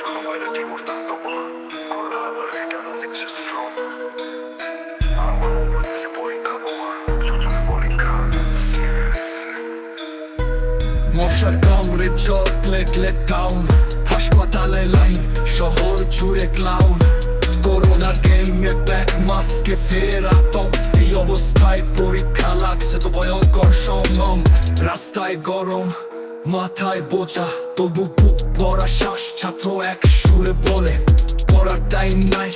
Humanity mortandoma, collaborator nexus strong. আমার উপদেশে পরীক্ষা বোমা, যোজনে পরীক্ষা, serious. মশার কামড়ে চকলেট লেক টাউন, হাসপাতালে লাইন, শহর জুড়ে ক্লাউন। করোনা গেমে ব্যাক মাস্কে ফেরা তো এই অবস্থায় পরীক্ষা লাগছে তো ভয়ঙ্কর সংগ্রাম। রাস্তায় গরম, মাথায় বোঝা, তবু বুক ভরা শ্বাস। ছাত্র এক সুরে বলে পড়ার টাইম নাই,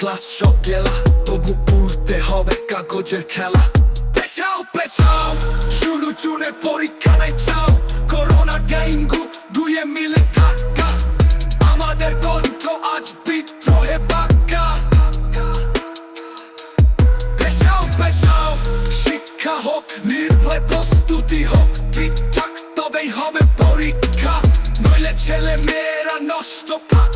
ক্লাস সব গেলা, তবু পড়তে হবে কাগজের খেলা। পেছাও পেছাও, শুরু জুড়ে পরীক্ষা নাই চাও। করোনা গ্যাংগু দুয়ে মিলে থাকা, আমাদের কণ্ঠ আজ বিদ্রোহে বাঁকা। পেছাও পেছাও, শিক্ষা হোক নির্ভয়, প্রস্তুতি হোক ঠিকঠাক, তবেই হবে পরীক্ষা, নইলে ছেলে মেয়েরা নষ্ট পাক।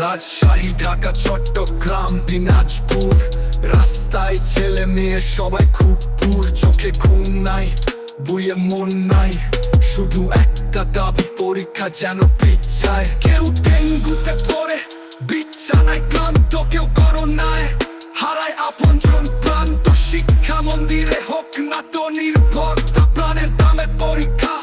রাজশাহী, ঢাকা, চট্টগ্রাম, দিনাজপুর, রাস্তায় ছেলে মেয়ে সবাই খুব দূর। চোখে ঘুম নাই, বইয়ে মন নাই, শুধু একটা দাবি পরীক্ষা যেন পিছায়। কেউ ডেঙ্গুতে পড়ে বিছানায় ক্লান্ত, কেউ করোনায় হারায় আপনজন প্রাণ। তো শিক্ষা মন্দিরে হোক না তো নির্ভর, প্রাণের দামে পরীক্ষা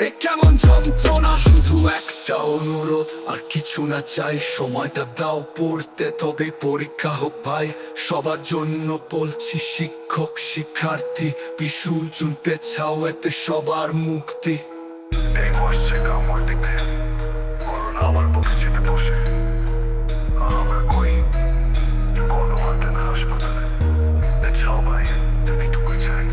এ কেমন যন্ত্রণা। শুধু একটা অনুরোধ আর কিছু না চাই, সময়টা দাও পড়তে, তবে পরীক্ষা হোক ভাই। সবার জন্য বলছি, শিক্ষক শিক্ষার্থী, বিসর্জন পেছাও, এতে সবার মুক্তি। এই বয়সে কামড় দিতে, করোনা আমার বুকে চেপে বসে। আমরা কই, কোনো হাতে না হাসপাতালে, পেছাও ভাই, এইটুকুই চাই।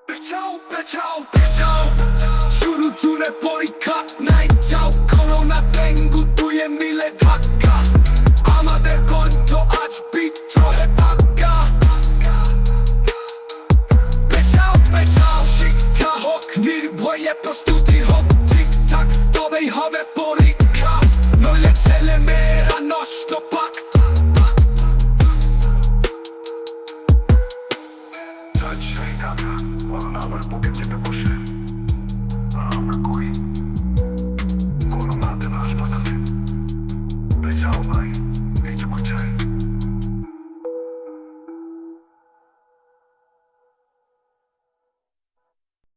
পেছাও পেছাও পেছাও, শুরু জুড়ে পরীক্ষা নাই চাও। করোনা ডেঙ্গু দুয়ে মিলে ধাক্কা, আমাদের কণ্ঠ আজ বিদ্রোহে বাঁকা। পেছাও পেছাও, শিক্ষা হোক নির্ভয়ে, প্রস্তুতি হোক ঠিকঠাক, তবেই হবে পরীক্ষা, নইলে ছেলে মেয়েরা নষ্ট পাক। রাজশাহী, ঢাকা, করোনা আমার বুকে চেপে বসে। আমরা কই, কোনো হাতে না হাসপাতালে,